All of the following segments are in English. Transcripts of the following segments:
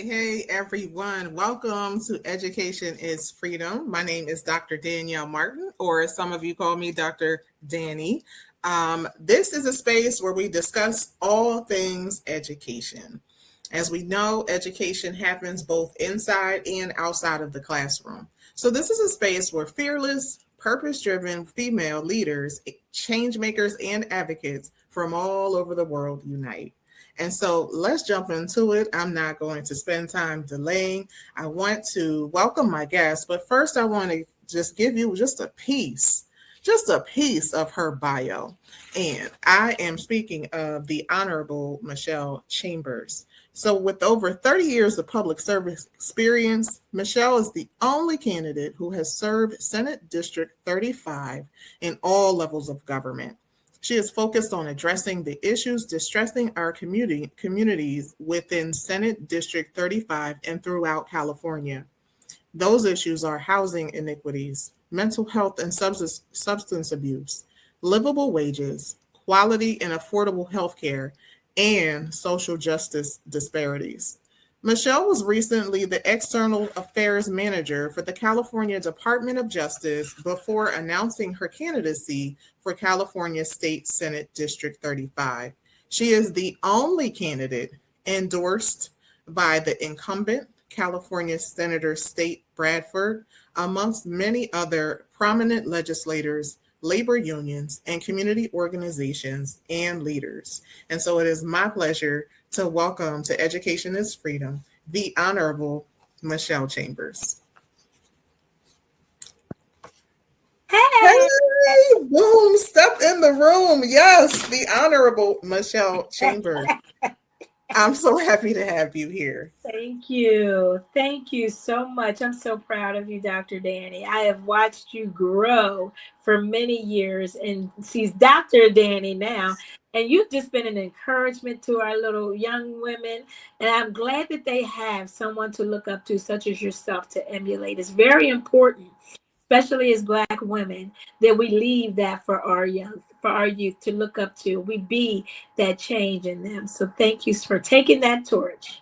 Hey, everyone. Welcome to Education is Freedom. My name is Dr. Danielle Martin, or as some of you call me, Dr. Danny. This is a space where we discuss all things education. As we know, education happens both inside and outside of the classroom. So, this is a space where fearless, purpose driven female leaders, change makers, and advocates from all over the world unite. And so let's jump into it. I'm not going to spend time delaying. I want to welcome my guest, but first I want to just give you just a piece of her bio. And I am speaking of the Honorable Michelle Chambers. So, with over 30 years of public service experience, Michelle is the only candidate who has served Senate District 35 in all levels of government. She is focused on addressing the issues distressing our communities within Senate District 35 and throughout California. Those issues are housing inequities, mental health and substance abuse, livable wages, quality and affordable health care, and social justice disparities. Michelle was recently the External Affairs Manager for the California Department of Justice before announcing her candidacy for California State Senate District 35. She is the only candidate endorsed by the incumbent California Senator State Bradford, amongst many other prominent legislators, labor unions, and community organizations and leaders. And so it is my pleasure to welcome to Education is Freedom, the Honorable Michelle Chambers. Hey, Hey, boom, step in the room. Yes, the Honorable Michelle Chambers. I'm so happy to have you here. thank you. Thank you so much. I'm so proud of you, Dr. Danny. I have watched you grow for many years, and she's Dr. Danny now. And you've just been an encouragement to our little young women. And I'm glad that they have someone to look up to, such as yourself, to emulate. It's very important, especially as Black women, that we leave that for our youth to look up to. We be that change in them. So thank you for taking that torch.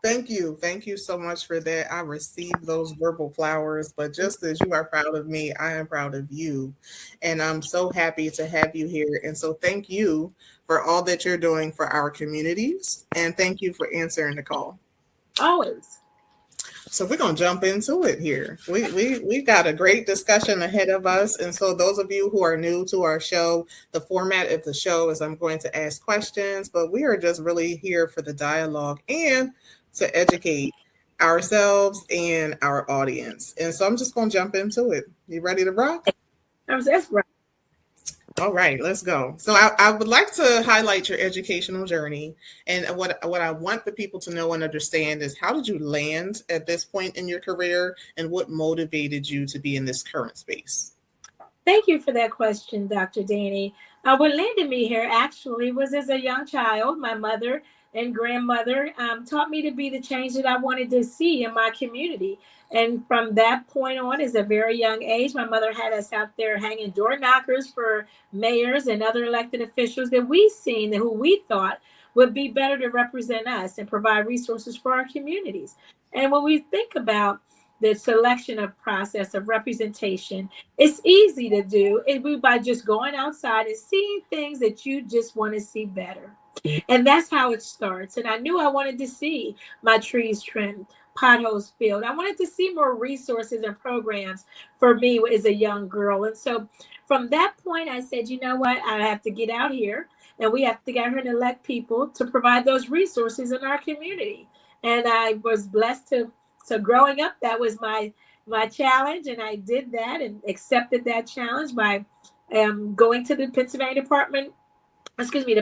Thank you. Thank you so much for that. I received those verbal flowers, but just as you are proud of me, I am proud of you. And I'm so happy to have you here. And so thank you for all that you're doing for our communities. And thank you for answering the call. Always. So we're gonna jump into it here. We got a great discussion ahead of us, and so those of you who are new to our show, the format of the show is I'm going to ask questions, but we are just really here for the dialogue and to educate ourselves and our audience. And so I'm just gonna jump into it. You ready to rock? That's right. All right, let's go. So I would like to highlight your educational journey. And what I want the people to know and understand is how did you land at this point in your career and what motivated you to be in this current space? Thank you for that question, Dr. Danny. What landed me here actually was as a young child, my mother and grandmother taught me to be the change that I wanted to see in my community. And from that point on, as a very young age, my mother had us out there hanging door knockers for mayors and other elected officials that we seen that who we thought would be better to represent us and provide resources for our communities. And when we think about the selection of process of representation, it's easy to do it by just going outside and seeing things that you just want to see better. And that's how it starts. And I knew I wanted to see my trees trimmed, potholes filled. I wanted to see more resources and programs for me as a young girl. And so from that point, I said, you know what? I have to get out here and we have to get out here and elect people to provide those resources in our community. And I was blessed to, so growing up, that was my challenge. And I did that and accepted that challenge by going to the the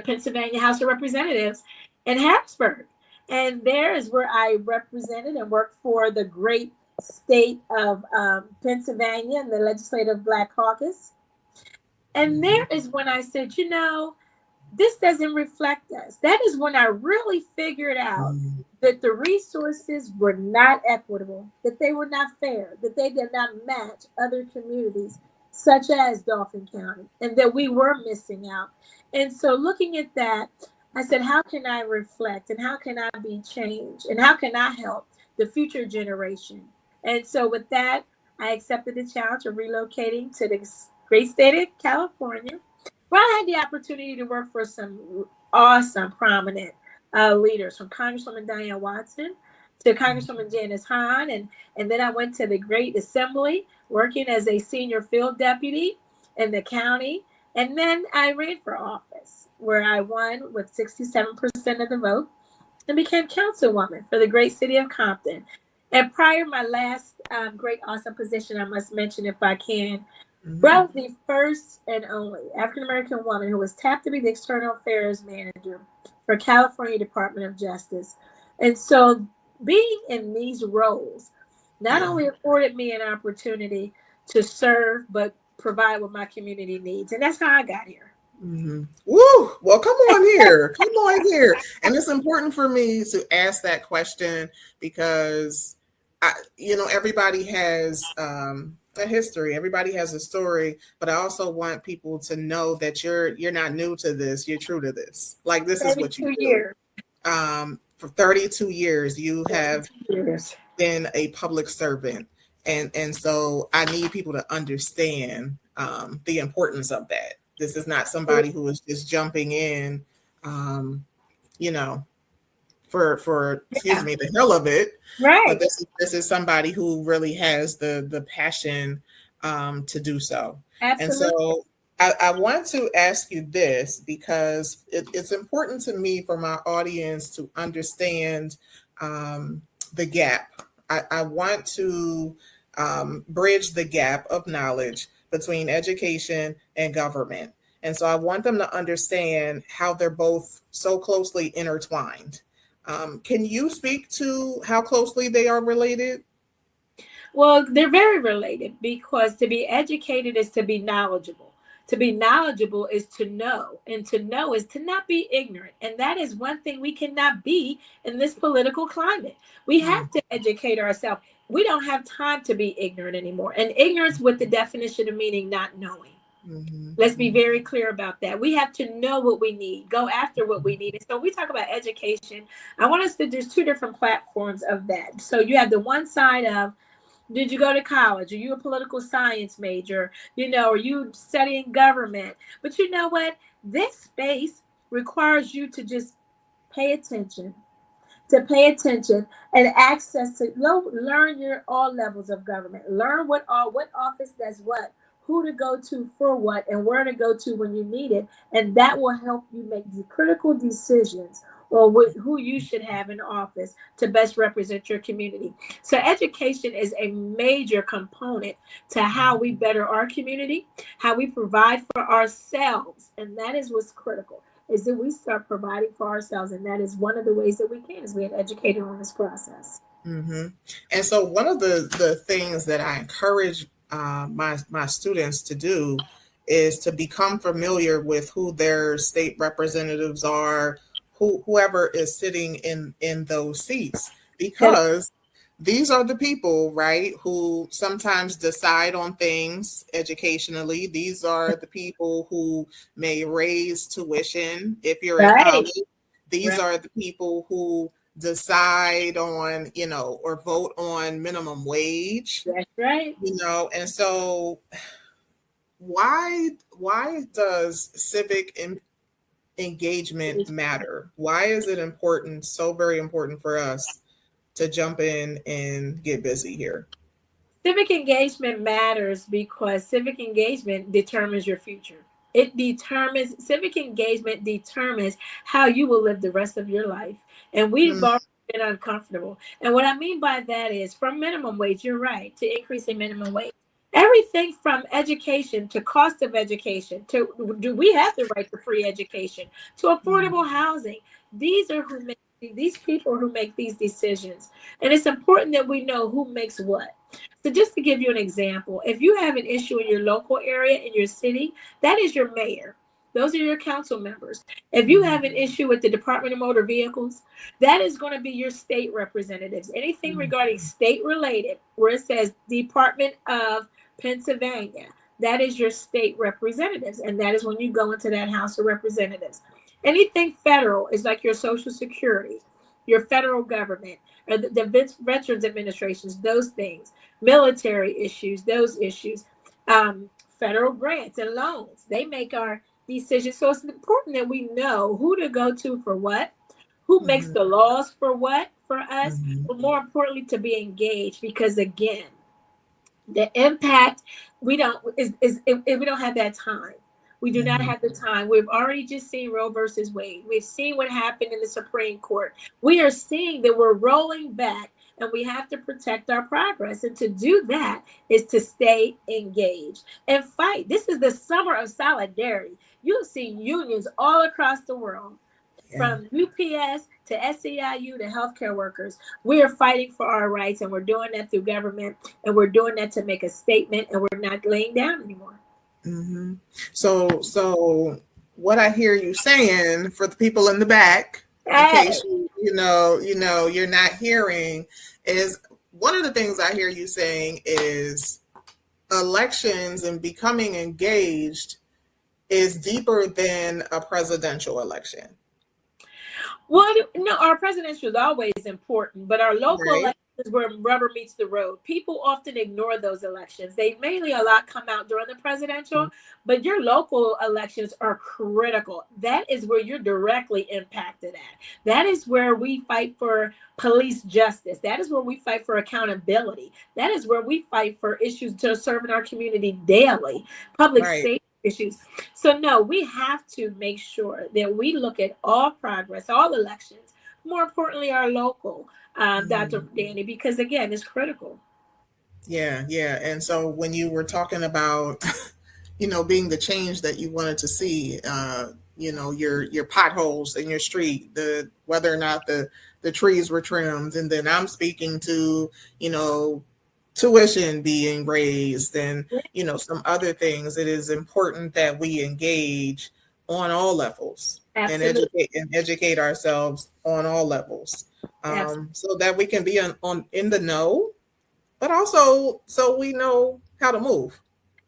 Pennsylvania House of Representatives in Harrisburg. And there is where I represented and worked for the great state of Pennsylvania and the Legislative Black Caucus. And there is when I said, you know, this doesn't reflect us. That is when I really figured out that the resources were not equitable, that they were not fair, that they did not match other communities, such as Dauphin County, and that we were missing out. And so looking at that, I said, how can I reflect and how can I be changed and how can I help the future generation? And so with that, I accepted the challenge of relocating to the great state of California, where I had the opportunity to work for some awesome, prominent leaders, from Congresswoman Danielle Martin to Congresswoman Janice Hahn. And then I went to the Great Assembly, working as a senior field deputy in the county. And then I ran for office, where I won with 67% of the vote and became councilwoman for the great city of Compton. And prior, my last great, awesome position, I must mention if I can, where I was the first and only African American woman who was tapped to be the External Affairs Manager for California Department of Justice. And so being in these roles not Yeah. only afforded me an opportunity to serve, but provide what my community needs. And that's how I got here. Mm-hmm. Woo! Well, come on here. Come on here. And it's important for me to ask that question because everybody has a history. Everybody has a story, but I also want people to know that you're not new to this. You're true to this. Like this is what you 32 do. years. For 32 years, you have 32 years. been a public servant, and so I need people to understand the importance of that. This is not somebody who is just jumping in, um, you know, for excuse Yeah, me, the hell of it. But right. this is somebody who really has the passion to do so. And Absolutely. so I want to ask you this because it's important to me for my audience to understand the gap. I want to bridge the gap of knowledge between education and government. And so I want them to understand how they're both so closely intertwined. Can you speak to how closely they are related? Well, they're very related because to be educated is to be knowledgeable. To be knowledgeable is to know, and to know is to not be ignorant. And that is one thing we cannot be in this political climate. We have to educate ourselves. We don't have time to be ignorant anymore. And ignorance, with the definition of meaning not knowing. Let's be Mm-hmm. very clear about that. We have to know what we need, go after what we need. And so we talk about education. I want us to, there's two different platforms of that. So you have the one side of, did you go to college? Are you a political science major? Are you studying government? But you know what? This space requires you to just pay attention, and access to learn your all levels of government. Learn what office does what, who to go to for what, and where to go to when you need it, and that will help you make the critical decisions or who you should have in office to best represent your community. So education is a major component to how we better our community, how we provide for ourselves, and that is what's critical, is that we start providing for ourselves. And that is one of the ways that we can, is being educated on this process. Mm-hmm. And so one of the things that I encourage my students to do is to become familiar with who their state representatives are, whoever is sitting in those seats, That because these are the people, right, who sometimes decide on things educationally. These are the people who may raise tuition if you're in right, college. These right. are the people who decide on, or vote on minimum wage, That's right. and so why does civic engagement matter? Why is it important, so very important for us to jump in and get busy here? Civic engagement matters because civic engagement determines your future. Civic engagement determines how you will live the rest of your life. And we've Mm, already been uncomfortable. And what I mean by that is, from minimum wage, you're right, to increasing minimum wage. Everything from education to cost of education to, do we have the right to free education, to mm, affordable housing. These people who make these decisions. And it's important that we know who makes what. So just to give you an example, if you have an issue in your local area, in your city, that is your mayor. Those are your council members. If you mhm, have an issue with the Department of Motor Vehicles, that is going to be your state representatives. Anything mm, regarding state related, where it says Department of Pennsylvania, that is your state representatives. And that is when you go into that House of Representatives. Anything federal is like your Social Security, your federal government, or the Veterans Administrations, those things, military issues, those issues, federal grants and loans. They make our decisions. So it's important that we know who to go to for what, who makes Mhm. the laws for what for us, Mhm. but more importantly, to be engaged because again, the impact we don't is we don't have that time. We do not Mhm. have the time. We've already just seen Roe versus Wade. We've seen what happened in the Supreme Court. We are seeing that we're rolling back, and we have to protect our progress. And to do that is to stay engaged and fight. This is the summer of solidarity. You'll see unions all across the world, Yeah. from UPS to SEIU to healthcare workers. We are fighting for our rights, and we're doing that through government, and we're doing that to make a statement, and we're not laying down anymore. Mhm. So what I hear you saying for the people in the back, in Hey, case you're not hearing, is one of the things I hear you saying is elections and becoming engaged is deeper than a presidential election, well, no, our presidential is always important, but our local right? elections is where rubber meets the road. People often ignore those elections. They mainly a lot come out during the presidential, but your local elections are critical. That is where you're directly impacted at. That is where we fight for police justice. That is where we fight for accountability. That is where we fight for issues to serve in our community daily, public Right. safety issues. So no, we have to make sure that we look at all progress, all elections, more importantly, our local, Dr. Mhm. Danny, because again, it's critical. Yeah, yeah. And so when you were talking about, being the change that you wanted to see, your potholes in your street, the whether or not the trees were trimmed, and then I'm speaking to, you know, tuition being raised and, some other things. It is important that we engage on all levels and Absolutely. educate ourselves on all levels, Absolutely. so that we can be on in the know, but also so we know how to move.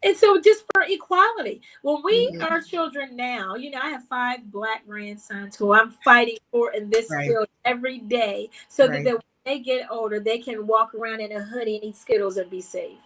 And so just for equality, when we Mhm. are children now, I have 5 Black grandsons who I'm fighting for in this Right, field every day so that right. when they get older, they can walk around in a hoodie and eat Skittles and be safe.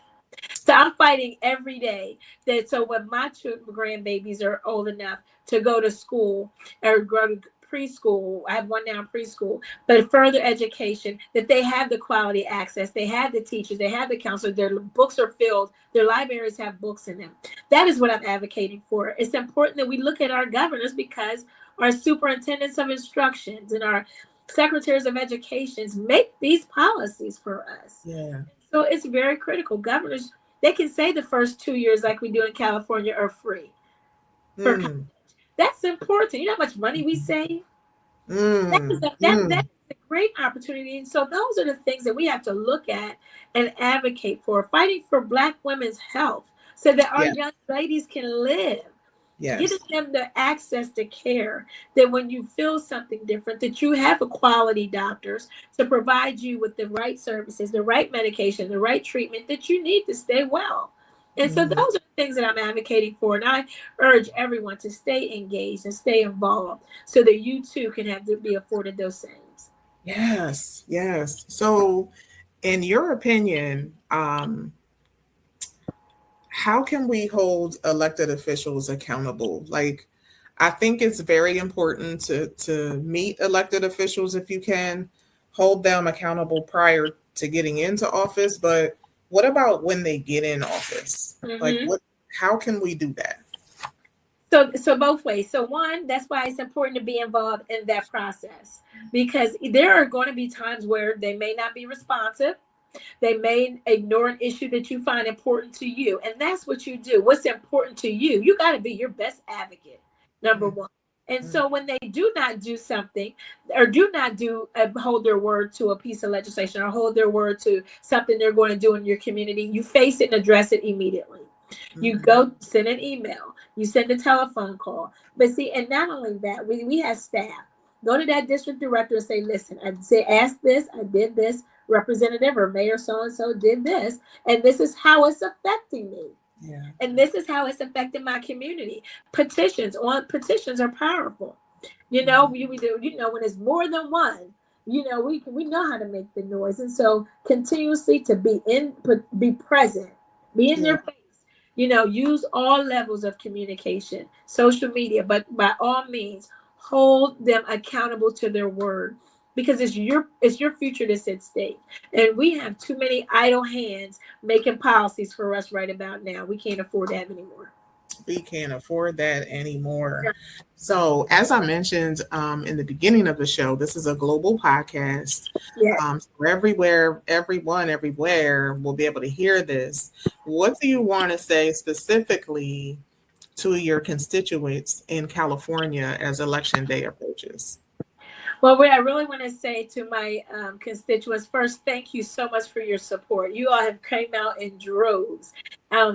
So I'm fighting every day that so when my grandbabies are old enough to go to school or go to preschool, I have one now in preschool, but further education, that they have the quality access, they have the teachers, they have the counselors, their books are filled, their libraries have books in them. That is what I'm advocating for. It's important that we look at our governors because our superintendents of instructions and our secretaries of educations make these policies for us. Yeah. So it's very critical. Governors, they can say the first 2 years, like we do in California, are free for college. Mm. That's important. You know how much money we save? That is Mm. that Mm. is a great opportunity. And so those are the things that we have to look at and advocate for. Fighting for Black women's health so that our Yeah. young ladies can live, giving Yes. them the access to care, that when you feel something different, that you have a quality doctors to provide you with the right services, the right medication, the right treatment that you need to stay well. And so Mhm. those are the things that I'm advocating for. And I urge everyone to stay engaged and stay involved so that you too can have to be afforded those things. Yes. Yes. So, in your opinion, how can we hold elected officials accountable? Like, I think it's very important to meet elected officials if you can, hold them accountable prior to getting into office. But what about when they get in office? Like, Hmm. what? How can we do that? So both ways. So one, that's why it's important to be involved in that process because there are going to be times where they may not be responsive. They may ignore an issue that you find important to you. And that's what you do. What's important to you? You got to be your best advocate, number one. And Mhm. so when they do not do something or do not do hold their word to a piece of legislation or hold their word to something they're going to do in your community, you face it and address it immediately. You Mhm. go send an email, you send a telephone call. But see, and not only that, we have staff. Go to that district director and say, listen, I say ask this, I did this, representative or mayor so and so did this, and this is how it's affecting me. Yeah. And this is how it's affecting my community. Petitions are powerful. You know, we do. You know, when it's more than one, you know, we know how to make the noise, and so continuously to be present, be in Yeah, their face. You know, use all levels of communication, social media, but by all means, hold them accountable to their word because it's your future that's at stake, and we have too many idle hands making policies for us right about now. We can't afford that anymore. we can't afford that anymore. So, as I mentioned in the beginning of the show, this is a global podcast. Yeah. So everywhere, everyone, everywhere will be able to hear this. What do you want to say specifically to your constituents in California as election day approaches? Well, what I really want to say to my constituents first, thank you so much for your support. You all have came out in droves,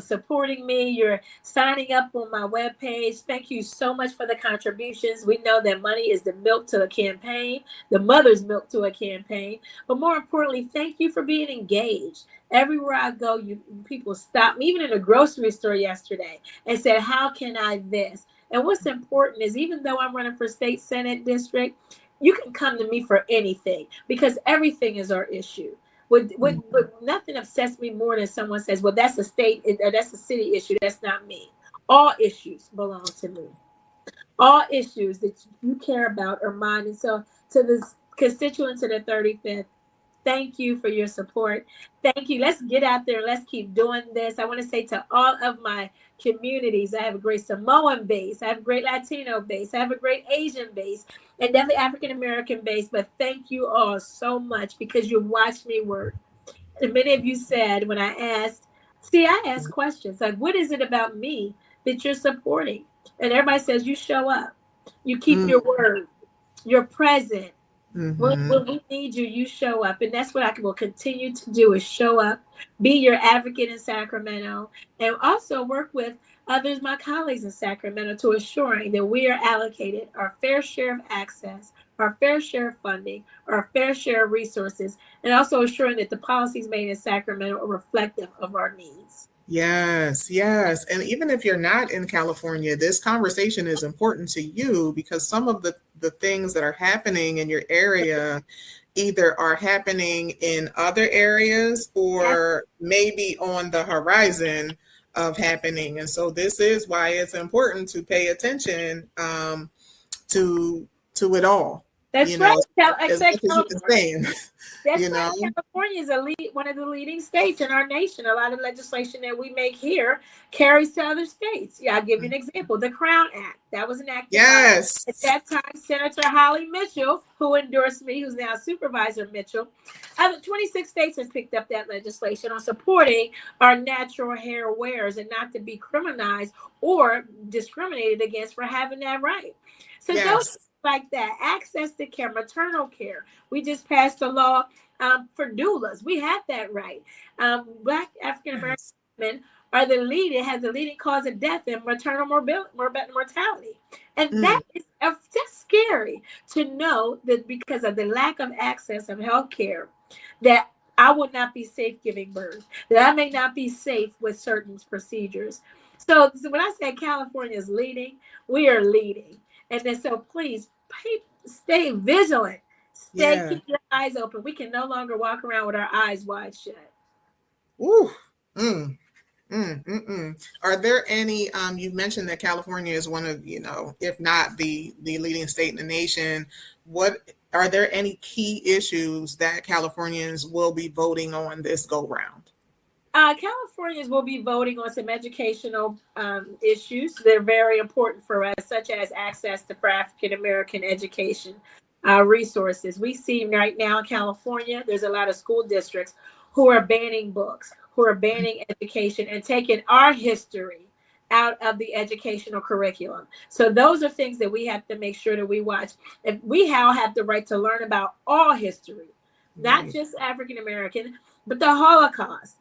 supporting me. You're signing up on my webpage. Thank you so much for the contributions. We know that money is the milk to a campaign, the mother's milk to a campaign. But more importantly, thank you for being engaged. Everywhere I go, you people stop me, even in a grocery store yesterday, and said, "How can I this?" And what's important is even though I'm running for state senate district, you can come to me for anything because everything is our issue. Nothing upsets me more than someone says, "Well, that's a state or that's a city issue. That's not me." All issues belong to me. All issues that you care about are mine. And so, to the constituents of the 35th, thank you for your support. Thank you. Let's get out there. Let's keep doing this. I want to say to all of my communities, I have a great Samoan base. I have a great Latino base. I have a great Asian base and definitely African American base. But thank you all so much because you watched me work. And many of you said when I asked, see, I ask questions like, what is it about me that you're supporting? And everybody says, you show up, you keep your word, you're present, Mm-hmm. when we need you, you show up. And that's what I will continue to do is show up, be your advocate in Sacramento, and also work with others, my colleagues in Sacramento, to assuring that we are allocated our fair share of access, our fair share of funding, our fair share of resources, and also assuring that the policies made in Sacramento are reflective of our needs. Yes, yes. And even if you're not in California, this conversation is important to you because some of the things that are happening in your area either are happening in other areas Yes, or maybe on the horizon of happening. And so this is why it's important to pay attention to it all, that's right. I as said much as you can California. stand, That's you right. know. California is one of the leading states in our nation. A lot of legislation that we make here carries to other states. Yeah, I'll give you an example. The Crown Act that was enacted by at Yes. that time Senator Holly Mitchell, who endorsed me, who's now Supervisor Mitchell. 26 states have picked up that legislation on supporting our natural hair wearers and not to be criminalized or discriminated against for having that right. So those Yes. like that access to care, maternal care. We just passed a law for doulas. We have that right. Black African American Yes. women are has the leading cause of death in maternal mortality. And that Mm, is just scary to know that because of the lack of access of health care, that I will not be safe giving birth, that I may not be safe with certain procedures. So when I say California is leading, we are leading. And then so please stay vigilant. yeah. Keep your eyes open. We can no longer walk around with our eyes wide shut. Ooh. Mm. Are there any? You mentioned that California is one of, if not the leading state in the nation. What are there any key issues that Californians will be voting on this go round? Californians will be voting on some educational issues that are very important for us, such as access to for African American education resources. We see right now in California, there's a lot of school districts who are banning books, who are banning education, and taking our history out of the educational curriculum. So those are things that we have to make sure that we watch. If we have the right to learn about all history, not Right. just African American, but the Holocaust,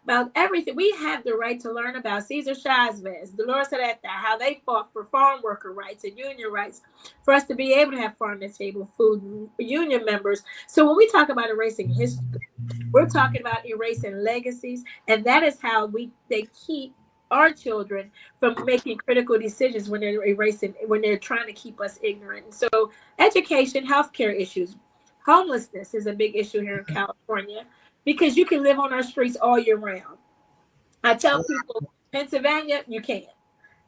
about everything. We have the right to learn about Cesar Chavez, Dolores Herrera, how they fought for farm worker rights and union rights, for us to be able to have farm to table food, union members. So when we talk about erasing history, we're talking about erasing legacies, and that is how they keep our children from making critical decisions when they're trying to keep us ignorant. And so education, healthcare issues, homelessness is a big issue here in California because you can live on our streets all year round. I tell people, Pennsylvania, you can't.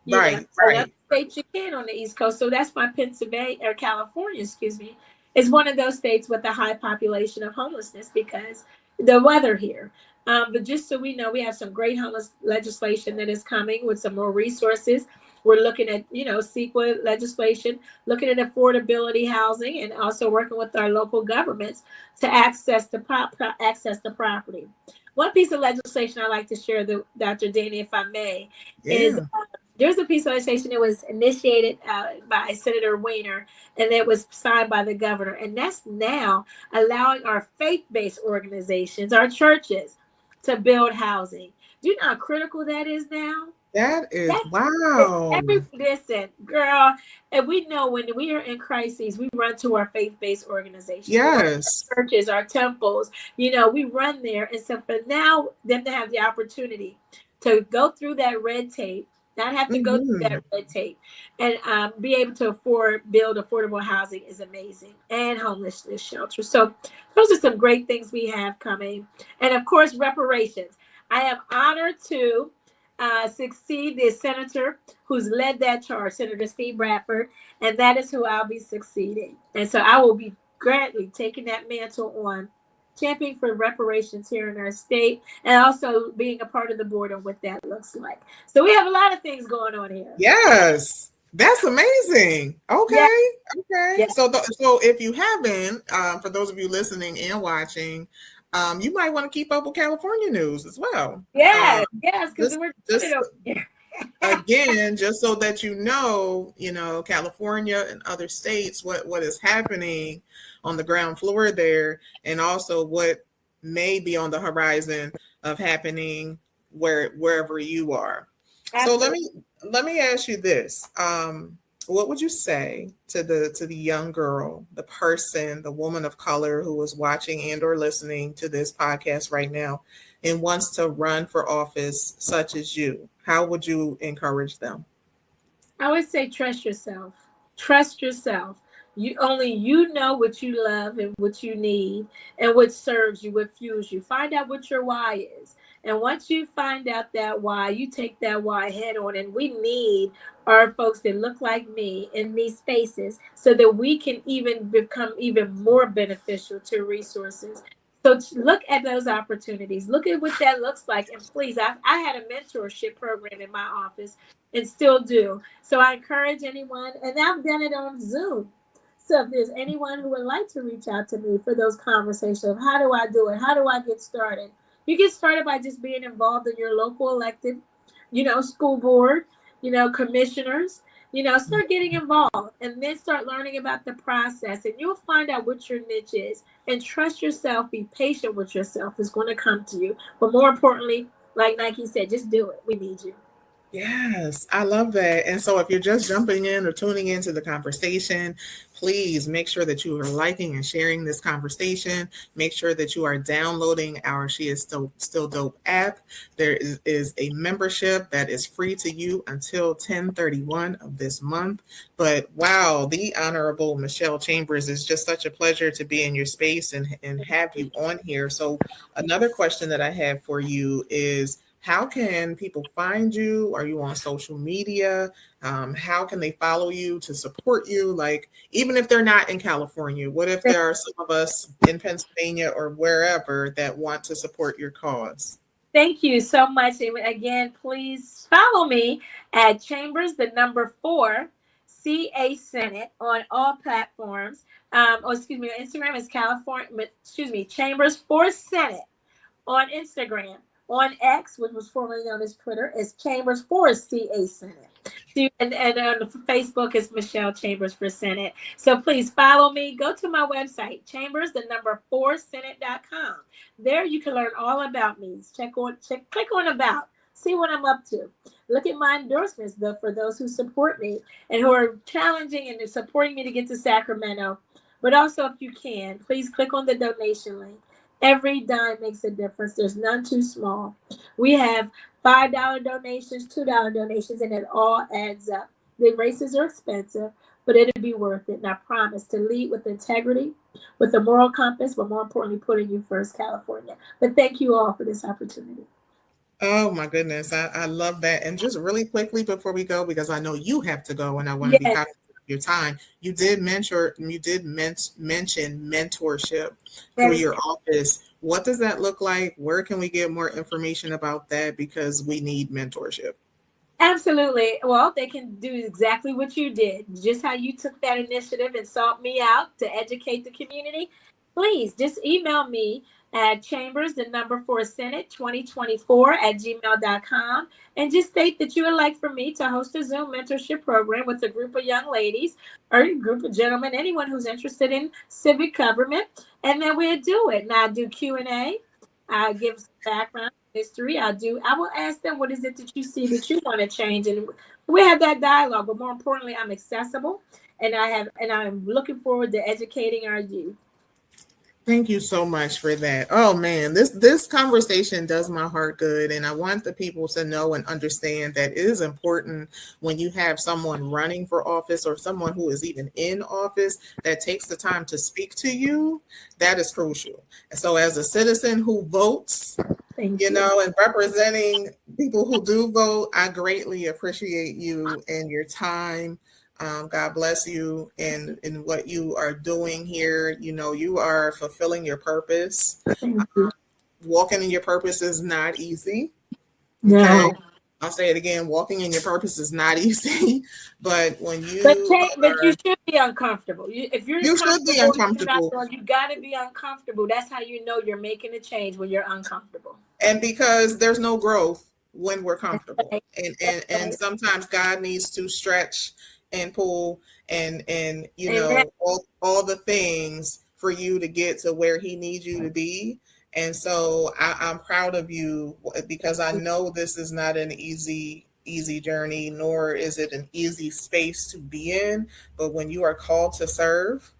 You know, Right, the other right. states you can on the East Coast. So that's why Pennsylvania or California, excuse me, is one of those states with a high population of homelessness because the weather here. But just so we know, we have some great homeless legislation that is coming with some more resources. We're looking at, CEQA legislation, looking at affordability housing, and also working with our local governments to access the property. One piece of legislation I like to share, Dr. Danny, if I may, is Yeah. there's a piece of legislation that was initiated by Senator Weiner, and it was signed by the governor. And that's now allowing our faith-based organizations, our churches, to build housing. Do you know how critical that is now? That is That is wow. every listen, girl. And we know when we are in crises, we run to our faith-based organizations. We run to Yes. our churches, our temples. We run there. And so for now, them to have the opportunity to go through that red tape, not have to go through Hmm. that red tape, and be able to build affordable housing is amazing, and homelessness shelters. So those are some great things we have coming, and of course reparations. I am honored to succeed the senator who's led that charge, Senator Steve Bradford, and that is who I'll be succeeding. And so I will be gladly taking that mantle on, championing for reparations here in our state, and also being a part of the board on what that looks like. So we have a lot of things going on here. Yes. That's amazing. Yeah, Okay. Okay. yeah, So if you haven't, for those of you listening and watching, you might want to keep up with California news as well. yes, yes, because Just we're doing it just over here. again, just so that California and other states, what is happening on the ground floor there, and also what may be on the horizon of happening wherever you are. So Absolutely. let me ask you this. What would you say to the young girl, the person, the woman of color who is watching and or listening to this podcast right now and wants to run for office such as you? How would you encourage them? I would say trust yourself. Trust yourself. You know what you love and what you need and what serves you, what fuels you. Find out what your why is. And once you find out that why, you take that why head on. And we need our folks that look like me in these spaces so that we can even become even more beneficial to resources. So look at those opportunities. Look at what that looks like. And please, I had a mentorship program in my office and still do. So I encourage anyone, and I've done it on Zoom. So if there's anyone who would like to reach out to me for those conversations of how do I do it? How do I get started? You get started by just being involved in your local elected, school board, commissioners, start getting involved and then start learning about the process and you'll find out what your niche is and trust yourself, be patient with yourself. It's going to come to you. But more importantly, like Nike said, just do it. We need you. Yes, I love that. And so, if you're just jumping in or tuning into the conversation, please make sure that you are liking and sharing this conversation. Make sure that you are downloading our She Is Still Dope app. There is a membership that is free to you until 10/31 of this month. But wow, the Honorable Michelle Chambers, is just such a pleasure to be in your space and have you on here. So, another question that I have for you is, how can people find you? Are you on social media? How can they follow you to support you? Like, even if they're not in California, what if there are some of us in Pennsylvania or wherever that want to support your cause? Thank you so much. And again, please follow me at Chambers, the number four, CA Senate on all platforms. Excuse me, Instagram is Chambers for Senate on Instagram. On X, which was formerly known as Twitter, is Chambers for CA Senate. And on Facebook is Michelle Chambers for Senate. So please follow me. Go to my website, chambers, the number four, Senate.com. There you can learn all about me. Click on about. See what I'm up to. Look at my endorsements, though, for those who support me and who are challenging and supporting me to get to Sacramento. But also, if you can, please click on the donation link. Every dime makes a difference. There's none too small. We have $5 donations, $2 donations, and it all adds up. The races are expensive, but it'll be worth it. And I promise to lead with integrity, with a moral compass, but more importantly, putting you first, California. But thank you all for this opportunity. Oh my goodness, I love that. And just really quickly before we go, because I know you have to go and I want to be Yes, cognizant of your time, mention mentorship that through is your office. What does that look like? Where can we get more information about that? Because we need mentorship. absolutely. Well, they can do exactly what you did, just how you took that initiative and sought me out to educate the community. Please just email me at chambers, the number for Senate 2024 at gmail.com, and just state that you would like for me to host a Zoom mentorship program with a group of young ladies or a group of gentlemen, anyone who's interested in civic government, and then we'll do it. Now, I do Q&A. I give some background history. I will ask them, what is it that you see that you want to change? And we have that dialogue. But more importantly, I'm accessible, and I'm looking forward to educating our youth. Thank you so much for that. Oh man, this conversation does my heart good, and I want the people to know and understand that it is important when you have someone running for office or someone who is even in office that takes the time to speak to you. That is crucial. And so, as a citizen who votes, Thank you. and representing people who do vote, I greatly appreciate you and your time. God bless you in what you are doing here. You are fulfilling your purpose. Thank you. Walking in your purpose is not easy. Okay. No. I'll say it again. Walking in your purpose is not easy, but when But you should be uncomfortable. If you're you should be comfortable, you're not uncomfortable. going. You got to be uncomfortable. That's how you know you're making a change when you're uncomfortable. And because there's no growth when we're That's comfortable, right. and That's sometimes God needs to stretch and pull and right. Amen. all the things for you to get to where he needs you to be. And so I'm proud of you because I know this is not an easy journey, nor is it an easy space to be in. But when you are called to serve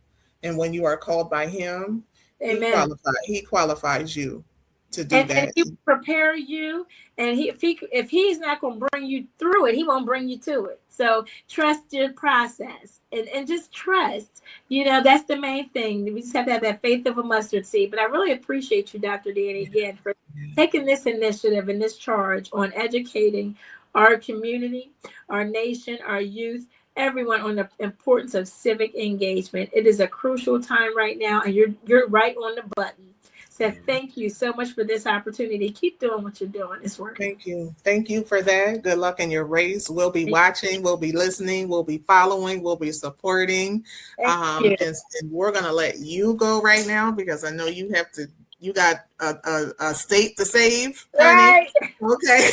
and when you are called by him, Amen. he qualifies you to do And that. he will prepare you, and if he's not going to bring you through it, he won't bring you to it. So trust your process, and just trust. That's the main thing. We just have to have that faith of a mustard seed. But I really appreciate you, Dr. Danny, again for taking this initiative and this charge on educating our community, our nation, our youth, everyone on the importance of civic engagement. It is a crucial time right now, and you're right on the button. So thank you so much for this opportunity. Keep doing what you're doing. It's working. Thank you. Thank you for that. Good luck in your race. We'll be watching, we'll be listening, we'll be following, we'll be supporting. Thank you. And we're going to let you go right now because I know you got a state to save, honey. Right. Okay.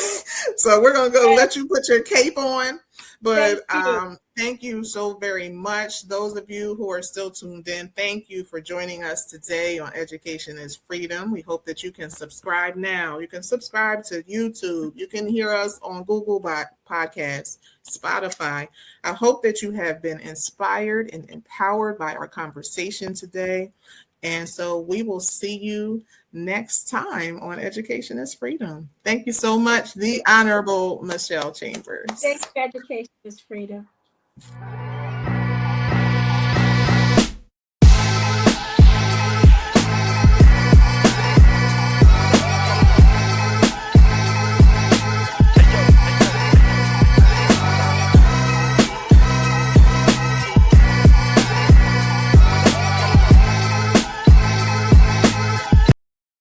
So we're going to go let you put your cape on. But Thank you. thank you so very much. Those of you who are still tuned in, thank you for joining us today on Education is Freedom. We hope that you can subscribe now. You can subscribe to YouTube. You can hear us on Google Podcasts, Spotify. I hope that you have been inspired and empowered by our conversation today. And so we will see you next time on Education is Freedom. Thank you so much, the Honorable Michelle Chambers. Thank you. Education is freedom.